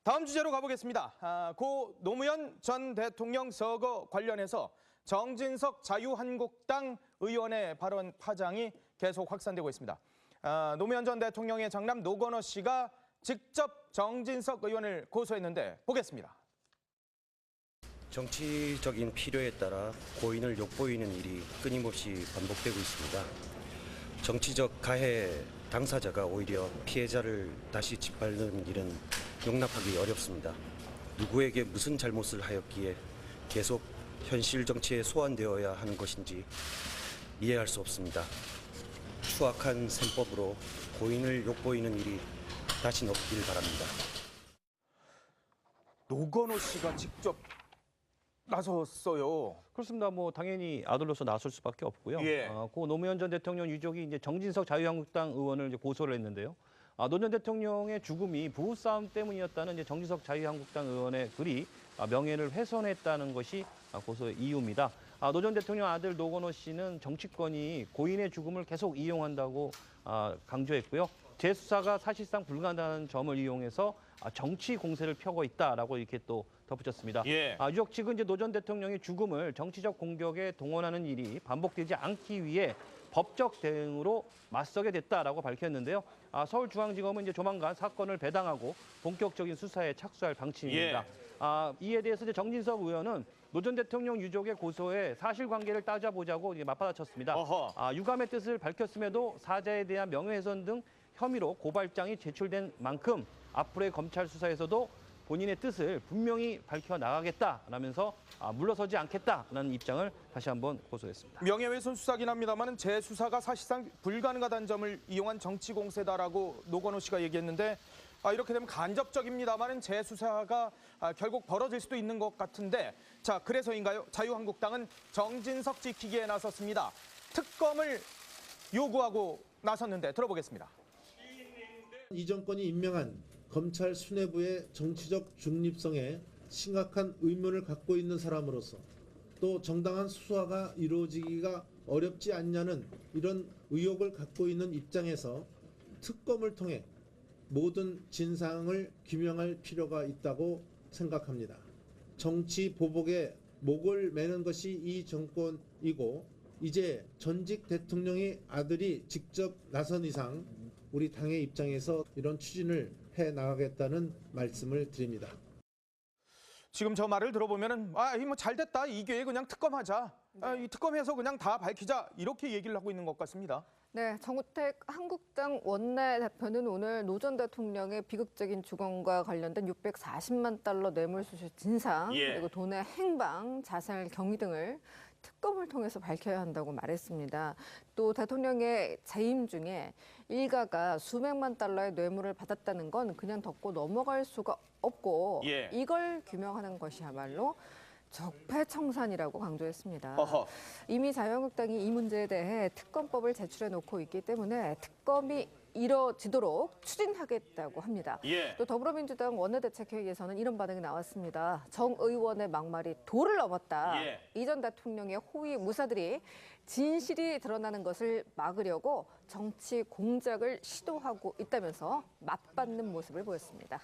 다음 주제로 가보겠습니다. 고 노무현 전 대통령 서거 관련해서 정진석 자유한국당 의원의 발언 파장이 계속 확산되고 있습니다. 노무현 전 대통령의 장남 노건호 씨가 직접 정진석 의원을 고소했는데 보겠습니다. 정치적인 필요에 따라 고인을 욕보이는 일이 끊임없이 반복되고 있습니다. 정치적 가해 당사자가 오히려 피해자를 다시 짓밟는 일은 용납하기 어렵습니다. 누구에게 무슨 잘못을 하였기에 계속 현실 정치에 소환되어야 하는 것인지 이해할 수 없습니다. 추악한 셈법으로 고인을 욕보이는 일이 다시는 없길 바랍니다. 노건호 씨가 직접 나섰어요. 그렇습니다. 당연히 아들로서 나설 수밖에 없고요. 예. 고 노무현 전 대통령 유족이 이제 정진석 자유한국당 의원을 이제 고소를 했는데요. 노 전 대통령의 죽음이 부부싸움 때문이었다는 이제 정진석 자유한국당 의원의 글이 명예를 훼손했다는 것이 고소의 이유입니다. 노 전 대통령 아들 노건호 씨는 정치권이 고인의 죽음을 계속 이용한다고 강조했고요. 재수사가 사실상 불가능한 점을 이용해서 정치 공세를 펴고 있다라고 이렇게 또 덧붙였습니다. 예. 유족 측은 이제 노 전 대통령의 죽음을 정치적 공격에 동원하는 일이 반복되지 않기 위해 법적 대응으로 맞서게 됐다라고 밝혔는데요. 서울중앙지검은 이제 조만간 사건을 배당하고 본격적인 수사에 착수할 방침입니다. 예. 이에 대해서 이제 정진석 의원은 노 전 대통령 유족의 고소에 사실관계를 따져보자고 이제 맞받아쳤습니다. 유감의 뜻을 밝혔음에도 사자에 대한 명예훼손 등 혐의로 고발장이 제출된 만큼 앞으로의 검찰 수사에서도 본인의 뜻을 분명히 밝혀나가겠다라면서 물러서지 않겠다라는 입장을 다시 한번 고소했습니다. 명예훼손 수사긴 합니다만 재수사가 사실상 불가능하다는 점을 이용한 정치 공세다라고 노건호 씨가 얘기했는데 이렇게 되면 간접적입니다만 재수사가 결국 벌어질 수도 있는 것 같은데 자 그래서인가요? 자유한국당은 정진석 지키기에 나섰습니다. 특검을 요구하고 나섰는데 들어보겠습니다. 이 정권이 임명한 검찰 수뇌부의 정치적 중립성에 심각한 의문을 갖고 있는 사람으로서 또 정당한 수사가 이루어지기가 어렵지 않냐는 이런 의혹을 갖고 있는 입장에서 특검을 통해 모든 진상을 규명할 필요가 있다고 생각합니다. 정치 보복에 목을 매는 것이 이 정권이고 이제 전직 대통령의 아들이 직접 나선 이상 우리 당의 입장에서 이런 추진을 해나가겠다는 말씀을 드립니다. 지금 저 말을 들어보면은 잘 됐다. 이 기회에 그냥 특검하자. 이 특검해서 그냥 다 밝히자. 이렇게 얘기를 하고 있는 것 같습니다. 네, 정우택 한국당 원내대표는 오늘 노 전 대통령의 비극적인 죽음과 관련된 640만 달러 뇌물수수 진상, 그리고 돈의 행방, 자살 경위 등을 특검을 통해서 밝혀야 한다고 말했습니다. 또 대통령의 재임 중에 일가가 수백만 달러의 뇌물을 받았다는 건 그냥 덮고 넘어갈 수가 없고 이걸 규명하는 것이야말로 적폐청산이라고 강조했습니다. 이미 자유한국당이 이 문제에 대해 특검법을 제출해 놓고 있기 때문에 특검이 이뤄지도록 추진하겠다고 합니다. 또 더불어민주당 원내대책회의에서는 이런 반응이 나왔습니다. 정 의원의 막말이 도를 넘었다. 이 전 대통령의 호위 무사들이 진실이 드러나는 것을 막으려고 정치 공작을 시도하고 있다면서 맞받는 모습을 보였습니다.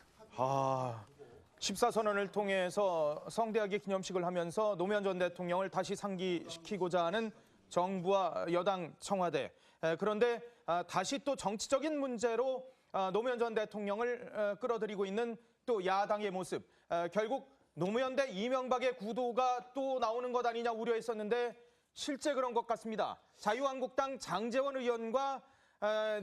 14선언을 통해서 성대하게 기념식을 하면서 노무현 전 대통령을 다시 상기시키고자 하는 정부와 여당 청와대. 그런데 다시 또 정치적인 문제로 노무현 전 대통령을 끌어들이고 있는 또 야당의 모습. 결국 노무현 대 이명박의 구도가 또 나오는 것 아니냐 우려했었는데 실제 그런 것 같습니다. 자유한국당 장제원 의원과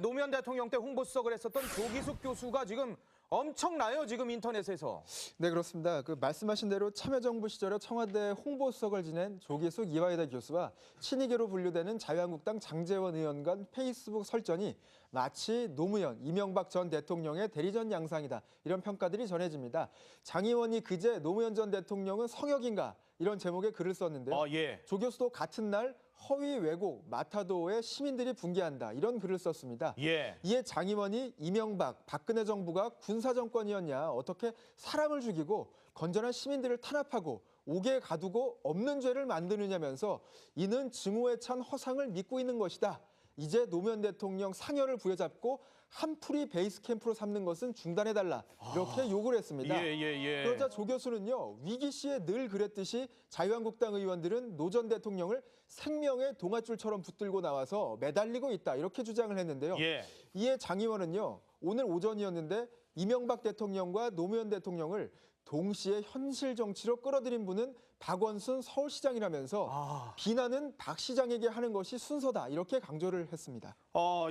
노무현 대통령 때 홍보수석을 했었던 조기숙 교수가 지금 엄청나요, 지금 인터넷에서. 네, 그렇습니다. 말씀하신 대로 참여정부 시절에 청와대 홍보수석을 지낸 조기숙 이화여대 교수와 친이계로 분류되는 자유한국당 장제원 의원 간 페이스북 설전이 마치 노무현, 이명박 전 대통령의 대리전 양상이다. 이런 평가들이 전해집니다. 장 의원이 그제 노무현 전 대통령은 성역인가 이런 제목의 글을 썼는데요. 조 교수도 같은 날 허위 왜곡, 마타도에 시민들이 붕괴한다. 이런 글을 썼습니다. 이에 장 의원이 이명박, 박근혜 정부가 군사정권이었냐, 어떻게 사람을 죽이고 건전한 시민들을 탄압하고 옥에 가두고 없는 죄를 만드느냐면서 이는 증오에 찬 허상을 믿고 있는 것이다. 이제 노무현 대통령 상여를 부여잡고 한풀이 베이스 캠프로 삼는 것은 중단해달라 이렇게 요구를 했습니다. 예. 그러자 조 교수는요, 위기 시에 늘 그랬듯이 자유한국당 의원들은 노 전 대통령을 생명의 동아줄처럼 붙들고 나와서 매달리고 있다 이렇게 주장을 했는데요. 예. 이에 장 의원은요, 오늘 오전이었는데 이명박 대통령과 노무현 대통령을 동시에 현실 정치로 끌어들인 분은 박원순 서울시장이라면서 비난은 박 시장에게 하는 것이 순서다 이렇게 강조를 했습니다.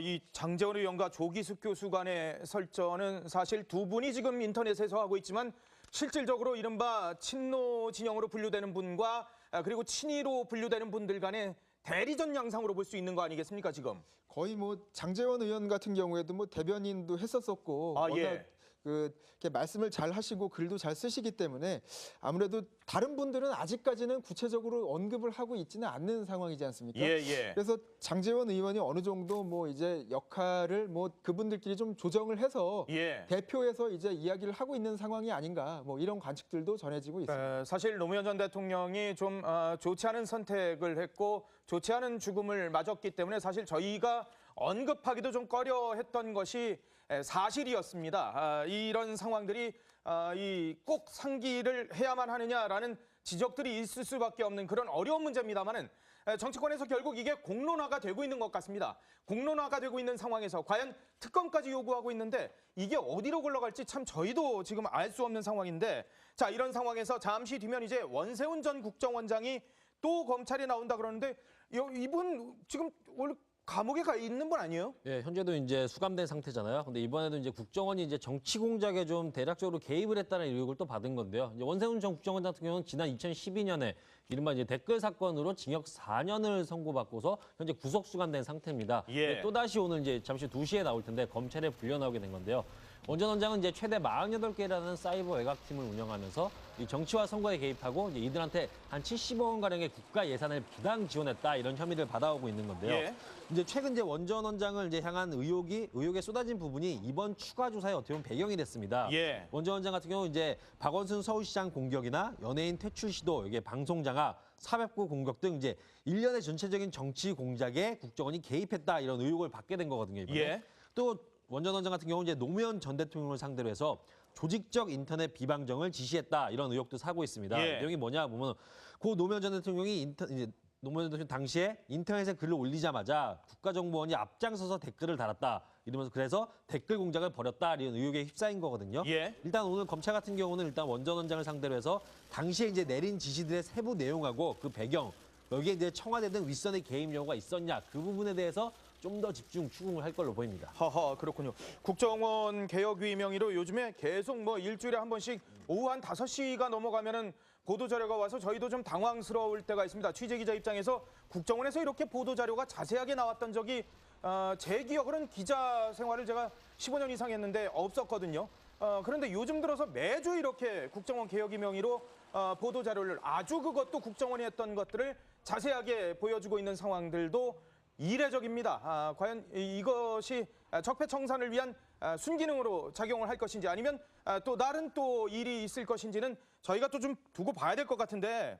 이 장제원 의원과 조기숙 교수 간의 설전은 사실 두 분이 지금 인터넷에서 하고 있지만 실질적으로 이른바 친노 진영으로 분류되는 분과 그리고 친이로 분류되는 분들 간의 대리전 양상으로 볼 수 있는 거 아니겠습니까, 지금? 거의 뭐 장제원 의원 같은 경우에도 뭐 대변인도 했었었고 워낙 이렇게 말씀을 잘 하시고 글도 잘 쓰시기 때문에 아무래도 다른 분들은 아직까지는 구체적으로 언급을 하고 있지는 않는 상황이지 않습니까? 그래서 장제원 의원이 어느 정도 뭐 이제 역할을 뭐 그분들끼리 좀 조정을 해서 대표에서 이제 이야기를 하고 있는 상황이 아닌가 뭐 이런 관측들도 전해지고 있습니다. 사실 노무현 전 대통령이 좀 좋지 않은 선택을 했고 좋지 않은 죽음을 맞았기 때문에 사실 저희가 언급하기도 좀 꺼려했던 것이 사실이었습니다. 이런 상황들이 꼭 상기를 해야만 하느냐라는 지적들이 있을 수밖에 없는 그런 어려운 문제입니다만은 정치권에서 결국 이게 공론화가 되고 있는 것 같습니다. 공론화가 되고 있는 상황에서 과연 특검까지 요구하고 있는데 이게 어디로 굴러갈지 참 저희도 지금 알 수 없는 상황인데 자, 이런 상황에서 잠시 뒤면 이제 원세훈 전 국정원장이 또 검찰에 나온다 그러는데 이분 지금 원래 감옥에 가 있는 분 아니에요? 네, 현재도 이제 수감된 상태잖아요. 근데 이번에도 이제 국정원이 이제 정치 공작에 좀 대략적으로 개입을 했다는 의혹을 또 받은 건데요. 이제 원세훈 전 국정원장 같은 경우는 지난 2012년에 이른바 이제 댓글 사건으로 징역 4년을 선고받고서 현재 구속 수감된 상태입니다. 또 다시 오늘 이제 잠시 2시에 나올 텐데 검찰에 불려 나오게 된 건데요. 원 전 원장은 이제 최대 48개라는 사이버 외곽팀을 운영하면서 이 정치와 선거에 개입하고 이제 이들한테 한 70억 원 가량의 국가 예산을 부당 지원했다 이런 혐의를 받아오고 있는 건데요. 이제 최근 이제 원 전 원장을 이제 향한 의혹에 쏟아진 부분이 이번 추가 조사에 어떻게 보면 배경이 됐습니다. 원 전 원장 같은 경우 이제 박원순 서울시장 공격이나 연예인 퇴출 시도, 이게 방송 장악, 사법부 공격 등 이제 일련의 전체적인 정치 공작에 국정원이 개입했다 이런 의혹을 받게 된 거거든요. 이번에. 또 원 전 원장 같은 경우 이제 노무현 전 대통령을 상대로 해서 조직적 인터넷 비방정을 지시했다 이런 의혹도 사고 있습니다. 내용이 뭐냐 보면 고 노무현 전 대통령이 이제 노무현 대통령 당시에 인터넷에 글을 올리자마자 국가정보원이 앞장서서 댓글을 달았다 이러면서 그래서 댓글 공작을 벌였다 이런 의혹에 휩싸인 거거든요. 일단 오늘 검찰 같은 경우는 일단 원 전 원장을 상대로 해서 당시에 이제 내린 지시들의 세부 내용하고 그 배경 여기에 이제 청와대 등 윗선의 개입 여부가 있었냐 그 부분에 대해서 좀 더 집중 추궁을 할 걸로 보입니다. 그렇군요. 국정원 개혁위 명의로 요즘에 계속 뭐 일주일에 한 번씩 오후 한 5시가 넘어가면은 보도자료가 와서 저희도 좀 당황스러울 때가 있습니다. 취재기자 입장에서 국정원에서 이렇게 보도자료가 자세하게 나왔던 적이 제 기억으로는 기자 생활을 제가 15년 이상 했는데 없었거든요. 그런데 요즘 들어서 매주 이렇게 국정원 개혁위 명의로 보도자료를 아주 그것도 국정원이 했던 것들을 자세하게 보여주고 있는 상황들도 이례적입니다. 과연 이것이 적폐청산을 위한 순기능으로 작용을 할 것인지 아니면 또 다른 또 일이 있을 것인지는 저희가 또 좀 두고 봐야 될 것 같은데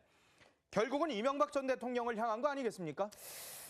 결국은 이명박 전 대통령을 향한 거 아니겠습니까?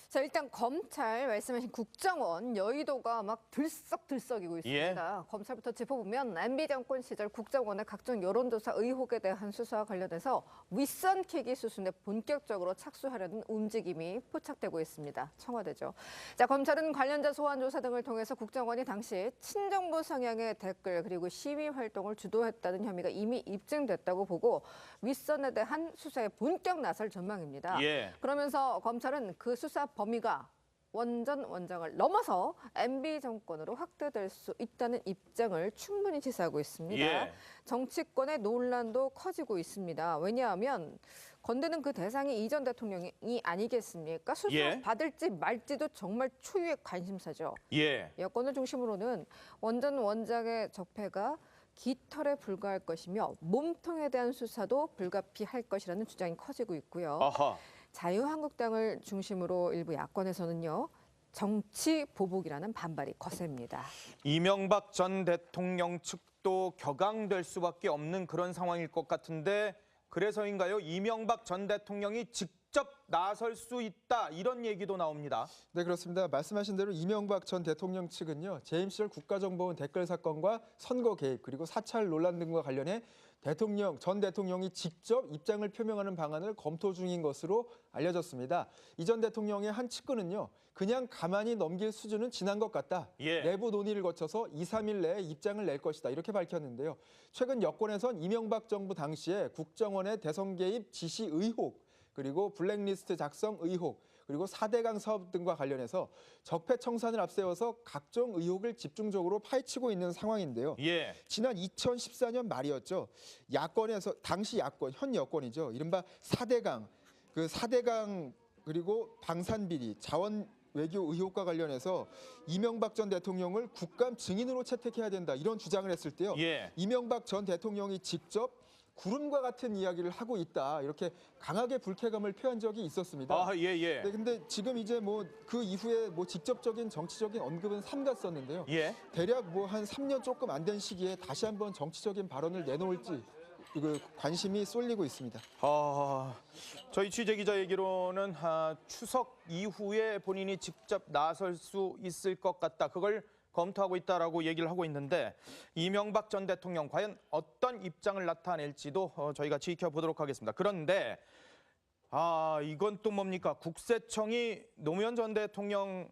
자, 일단 검찰 말씀하신 국정원 여의도가 막 들썩들썩이고 있습니다. 검찰부터 짚어보면 MB 정권 시절 국정원의 각종 여론조사 의혹에 대한 수사와 관련해서 윗선 캐기 수순에 본격적으로 착수하려는 움직임이 포착되고 있습니다. 청와대죠. 자, 검찰은 관련자 소환 조사 등을 통해서 국정원이 당시 친정부 성향의 댓글 그리고 시위 활동을 주도했다는 혐의가 이미 입증됐다고 보고 윗선에 대한 수사에 본격 나설 전망입니다. 그러면서 검찰은 그 수사 범위가 원 전 원장을 넘어서 MB 정권으로 확대될 수 있다는 입장을 충분히 시사하고 있습니다. 정치권의 논란도 커지고 있습니다. 왜냐하면 건드는 그 대상이 이 전 대통령이 아니겠습니까? 수사 받을지 말지도 정말 초유의 관심사죠. 여권을 중심으로는 원 전 원장의 적폐가 깃털에 불과할 것이며 몸통에 대한 수사도 불가피할 것이라는 주장이 커지고 있고요. 자유한국당을 중심으로 일부 야권에서는요. 정치 보복이라는 반발이 거셉니다. 이명박 전 대통령 측도 격앙될 수밖에 없는 그런 상황일 것 같은데 그래서인가요? 이명박 전 대통령이 직접 직접 나설 수 있다 이런 얘기도 나옵니다. 네, 그렇습니다. 말씀하신 대로 이명박 전 대통령 측은요, 재임 시절 국가정보원 댓글 사건과 선거 개입 그리고 사찰 논란 등과 관련해 전 대통령이 직접 입장을 표명하는 방안을 검토 중인 것으로 알려졌습니다. 이 전 대통령의 한 측근은요, 그냥 가만히 넘길 수준은 지난 것 같다. 예. 내부 논의를 거쳐서 2, 3일 내에 입장을 낼 것이다. 이렇게 밝혔는데요. 최근 여권에선 이명박 정부 당시에 국정원의 대선 개입 지시 의혹, 그리고 블랙리스트 작성 의혹, 그리고 4대강 사업 등과 관련해서 적폐청산을 앞세워서 각종 의혹을 집중적으로 파헤치고 있는 상황인데요. 예. 지난 2014년 말이었죠. 야권에서 당시 야권, 현 여권이죠. 이른바 4대강, 그 4대강 그리고 방산비리, 자원 외교 의혹과 관련해서 이명박 전 대통령을 국감 증인으로 채택해야 된다 이런 주장을 했을 때요. 예. 이명박 전 대통령이 직접 구름과 같은 이야기를 하고 있다 이렇게 강하게 불쾌감을 표한 적이 있었습니다. 아, 예, 예. 네, 근데 지금 이제 뭐 그 이후에 뭐 직접적인 정치적인 언급은 삼갔었는데요. 예. 대략 뭐 한 3년 조금 안 된 시기에 다시 한번 정치적인 발언을 내놓을지 그 관심이 쏠리고 있습니다. 저희 취재 기자 얘기로는 추석 이후에 본인이 직접 나설 수 있을 것 같다. 그걸 검토하고 있다라고 얘기를 하고 있는데 이명박 전 대통령 과연 어떤 입장을 나타낼지도 저희가 지켜보도록 하겠습니다. 그런데 이건 또 뭡니까? 국세청이 노무현 전 대통령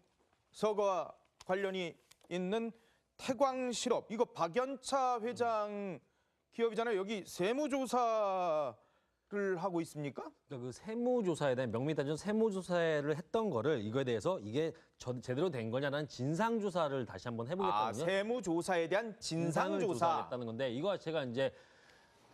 서거와 관련이 있는 태광 실업, 이거 박연차 회장 기업이잖아요. 여기 세무조사를 하고 있습니까? 그러니까 그 세무조사에 대한 명미단전 세무조사를 했던 거를 이거에 대해서 이게 제대로 된 거냐는 진상조사를 다시 한번 해보겠다는 세무조사에 대한 진상조사. 조사하겠다는 건데 이거 제가 이제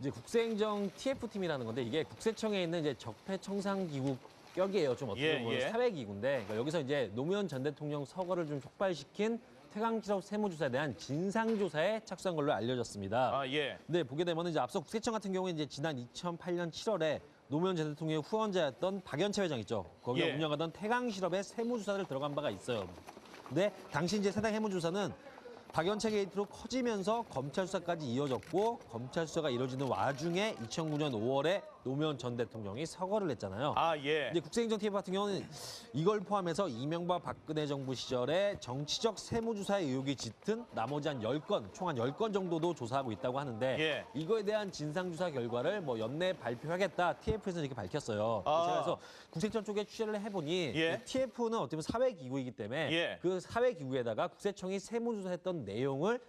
국세행정 TF팀이라는 건데 이게 국세청에 있는 이제 적폐청산기구 격이에요. 좀 어떻게 보면 사회기구인데 그러니까 여기서 이제 노무현 전 대통령 서거를 좀 촉발시킨 태광실업 세무조사에 대한 진상조사에 착수한 걸로 알려졌습니다. 예. 근데 보게 되면 이제 앞서 국세청 같은 경우에 이제 지난 2008년 7월에 노무현 전 대통령의 후원자였던 박연차 회장 있죠. 거기가 운영하던 태광실업의 세무조사를 들어간 바가 있어요. 근데 당시 이제 세당 해무조사는 박연차 게이트로 커지면서 검찰 수사까지 이어졌고 검찰 수사가 이루어지는 와중에 2009년 5월에 노무현 전 대통령이 서거를 했잖아요. 예. 이제 국세행정 TF 같은 경우는 이걸 포함해서 이명박 박근혜 정부 시절에 정치적 세무조사의 의혹이 짙은 나머지 한 10건, 총 한 10건 정도도 조사하고 있다고 하는데 이거에 대한 진상조사 결과를 뭐 연내 발표하겠다 TF에서 이렇게 밝혔어요. 제가 그래서 국세청 쪽에 취재를 해보니 TF는 어떻게 보면 사회기구이기 때문에 그 사회기구에다가 국세청이 세무조사했던 내용을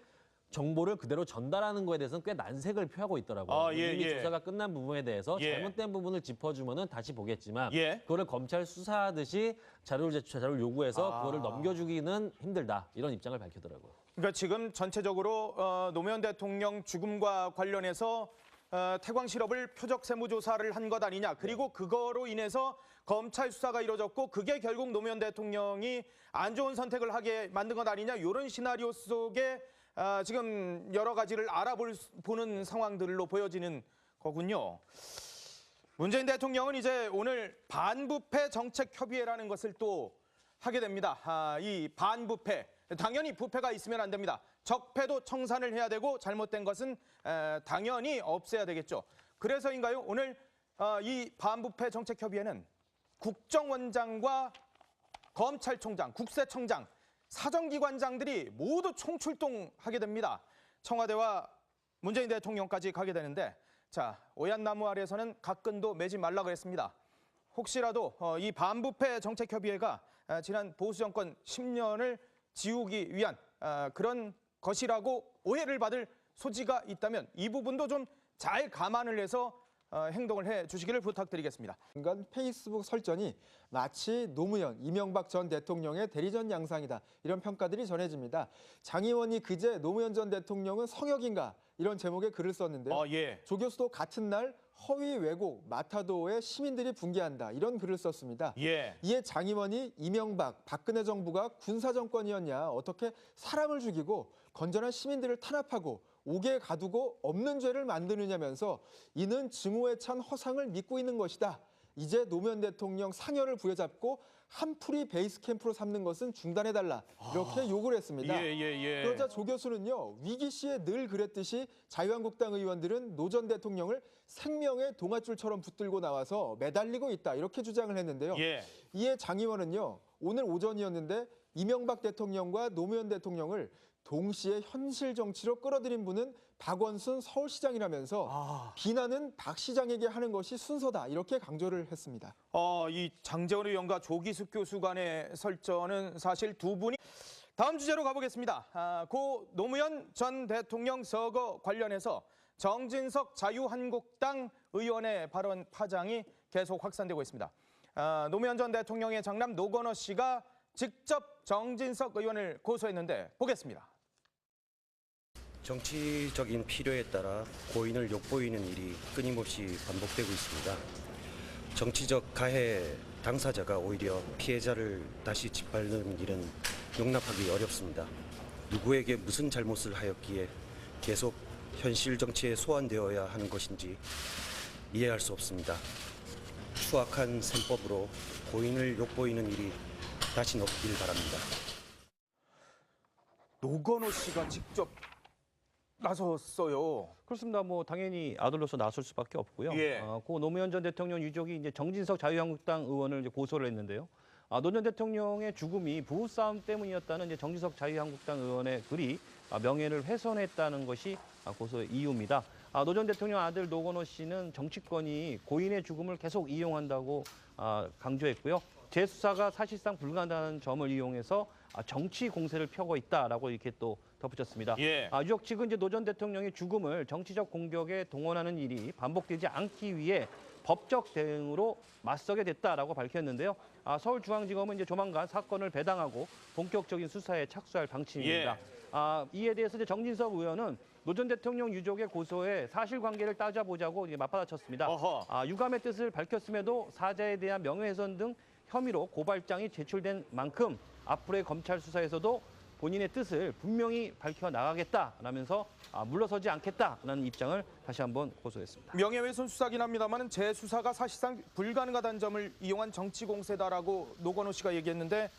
정보를 그대로 전달하는 거에 대해서는 꽤 난색을 표하고 있더라고요. 이미 조사가 끝난 부분에 대해서 잘못된 부분을 짚어주면은 다시 보겠지만 그거를 검찰 수사하듯이 자료를 요구해서 그거를 넘겨주기는 힘들다 이런 입장을 밝히더라고요. 그러니까 지금 전체적으로 노무현 대통령 죽음과 관련해서 태광 실업을 표적 세무조사를 한 것 아니냐. 그리고 그거로 인해서 검찰 수사가 이루어졌고 그게 결국 노무현 대통령이 안 좋은 선택을 하게 만든 것 아니냐. 이런 시나리오 속에 지금 여러 가지를 알아보는 상황들로 보여지는 거군요. 문재인 대통령은 이제 오늘 반부패 정책협의회라는 것을 또 하게 됩니다. 이 반부패, 당연히 부패가 있으면 안 됩니다. 적폐도 청산을 해야 되고 잘못된 것은 당연히 없애야 되겠죠. 그래서인가요? 오늘 이 반부패 정책협의회는 국정원장과 검찰총장, 국세청장, 사정기관장들이 모두 총출동하게 됩니다. 청와대와 문재인 대통령까지 가게 되는데 오얏나무 아래에서는 각근도 매지 말라 그랬습니다. 혹시라도 이 반부패 정책협의회가 지난 보수정권 10년을 지우기 위한 그런 것이라고 오해를 받을 소지가 있다면 이 부분도 좀 잘 감안을 해서 행동을 해주시기를 부탁드리겠습니다. 페이스북 설전이 마치 노무현, 이명박 전 대통령의 대리전 양상이다. 이런 평가들이 전해집니다. 장 의원이 그제 노무현 전 대통령은 성역인가 이런 제목의 글을 썼는데요. 조 교수도 같은 날 허위 왜곡, 마타도에 시민들이 붕괴한다. 이런 글을 썼습니다. 이에 장 의원이 이명박, 박근혜 정부가 군사정권이었냐. 어떻게 사람을 죽이고 건전한 시민들을 탄압하고 옥에 가두고 없는 죄를 만드느냐면서 이는 증오에 찬 허상을 믿고 있는 것이다. 이제 노무현 대통령 상여를 부여잡고 한풀이 베이스 캠프로 삼는 것은 중단해달라 이렇게 요구를 했습니다. 그러자 조 교수는요, 위기 시에 늘 그랬듯이 자유한국당 의원들은 노 전 대통령을 생명의 동아줄처럼 붙들고 나와서 매달리고 있다 이렇게 주장을 했는데요. 이에 장 의원은요, 오늘 오전이었는데 이명박 대통령과 노무현 대통령을 동시에 현실 정치로 끌어들인 분은 박원순 서울시장이라면서 비난은 박 시장에게 하는 것이 순서다 이렇게 강조를 했습니다. 이 장제원 의원과 조기숙 교수 간의 설전은 사실 두 분이 다음 주제로 가보겠습니다. 고 노무현 전 대통령 서거 관련해서 정진석 자유한국당 의원의 발언 파장이 계속 확산되고 있습니다. 노무현 전 대통령의 장남 노건호 씨가 직접 정진석 의원을 고소했는데 보겠습니다. 정치적인 필요에 따라 고인을 욕보이는 일이 끊임없이 반복되고 있습니다. 정치적 가해 당사자가 오히려 피해자를 다시 짓밟는 일은 용납하기 어렵습니다. 누구에게 무슨 잘못을 하였기에 계속 현실 정치에 소환되어야 하는 것인지 이해할 수 없습니다. 추악한 셈법으로 고인을 욕보이는 일이 다시는 없길 바랍니다. 노건호 씨가 직접 나섰어요. 그렇습니다. 뭐 당연히 아들로서 나설 수밖에 없고요. 고 노무현 전 대통령 유족이 이제 정진석 자유한국당 의원을 이제 고소를 했는데요. 노 전 대통령의 죽음이 부부싸움 때문이었다는 이제 정진석 자유한국당 의원의 글이 명예를 훼손했다는 것이 고소의 이유입니다. 노 전 대통령 아들 노건호 씨는 정치권이 고인의 죽음을 계속 이용한다고 강조했고요. 재수사가 사실상 불가능한 점을 이용해서 정치 공세를 펴고 있다라고 이렇게 또 덧붙였습니다. 유족 측은 이제 노 전 대통령의 죽음을 정치적 공격에 동원하는 일이 반복되지 않기 위해 법적 대응으로 맞서게 됐다라고 밝혔는데요. 서울중앙지검은 이제 조만간 사건을 배당하고 본격적인 수사에 착수할 방침입니다. 이에 대해서 이제 정진석 의원은 노 전 대통령 유족의 고소에 사실관계를 따져보자고 이제 맞받아쳤습니다. 유감의 뜻을 밝혔음에도 사자에 대한 명예훼손 등 혐의로 고발장이 제출된 만큼 앞으로의 검찰 수사에서도 본인의 뜻을 분명히 밝혀나가겠다라면서 물러서지 않겠다라는 입장을 다시 한번 고소했습니다. 명예훼손 수사긴 합니다만 재수사가 사실상 불가능하다는 점을 이용한 정치 공세다라고 노건호 씨가 얘기했는데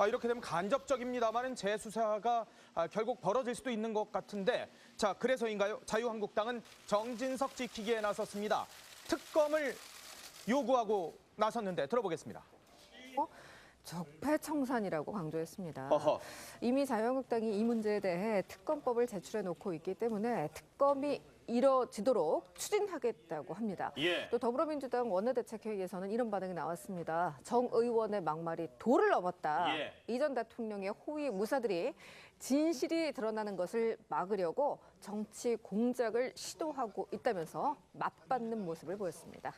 이렇게 되면 간접적입니다만 재수사가 결국 벌어질 수도 있는 것 같은데 자 그래서인가요? 자유한국당은 정진석 지키기에 나섰습니다. 특검을 요구하고 나섰는데 들어보겠습니다. 적폐청산이라고 강조했습니다. 이미 자유한국당이 이 문제에 대해 특검법을 제출해 놓고 있기 때문에 특검이 이뤄지도록 추진하겠다고 합니다. 또 더불어민주당 원내대책회의에서는 이런 반응이 나왔습니다. 정 의원의 막말이 도를 넘었다. 이 전 대통령의 호위 무사들이 진실이 드러나는 것을 막으려고 정치 공작을 시도하고 있다면서 맞받는 모습을 보였습니다.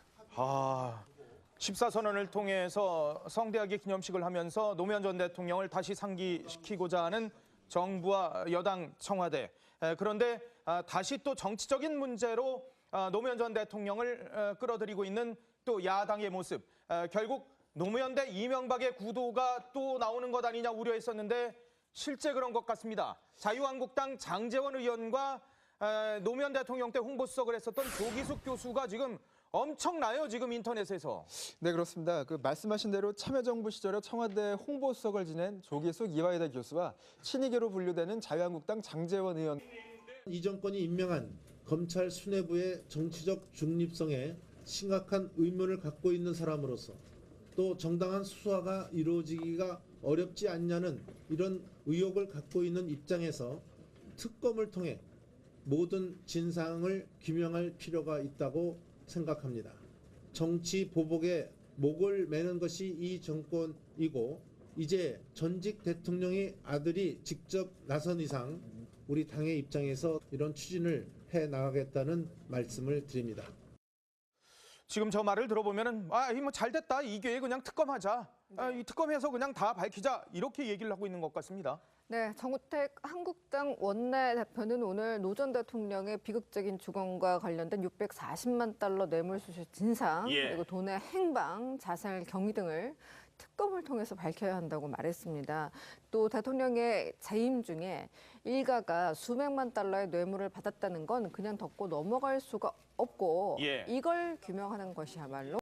14선언을 통해서 성대하게 기념식을 하면서 노무현 전 대통령을 다시 상기시키고자 하는 정부와 여당 청와대. 그런데 다시 또 정치적인 문제로 노무현 전 대통령을 끌어들이고 있는 또 야당의 모습. 결국 노무현 대 이명박의 구도가 또 나오는 것 아니냐 우려했었는데 실제 그런 것 같습니다. 자유한국당 장제원 의원과 노무현 대통령 때 홍보수석을 했었던 조기숙 교수가 지금 엄청나요, 지금 인터넷에서. 네, 그렇습니다. 말씀하신 대로 참여정부 시절에 청와대 홍보수석을 지낸 조기숙 이화여대 교수와 친이계로 분류되는 자유한국당 장제원 의원. 이 정권이 임명한 검찰 수뇌부의 정치적 중립성에 심각한 의문을 갖고 있는 사람으로서 또 정당한 수사가 이루어지기가 어렵지 않냐는 이런 의혹을 갖고 있는 입장에서 특검을 통해 모든 진상을 규명할 필요가 있다고 생각합니다. 정치 보복에 목을 매는 것이 이 정권이고 이제 전직 대통령의 아들이 직접 나선 이상 우리 당의 입장에서 이런 추진을 해 나가겠다는 말씀을 드립니다. 지금 저 말을 들어보면은 뭐 잘됐다, 이 기회에 그냥 특검하자, 이 특검해서 그냥 다 밝히자 이렇게 얘기를 하고 있는 것 같습니다. 네, 정우택 한국당 원내대표는 오늘 노 전 대통령의 비극적인 죽음과 관련된 640만 달러 뇌물수수 진상, 그리고 돈의 행방, 자살 경위 등을 특검을 통해서 밝혀야 한다고 말했습니다. 또 대통령의 재임 중에 일가가 수백만 달러의 뇌물을 받았다는 건 그냥 덮고 넘어갈 수가 없고 이걸 규명하는 것이야말로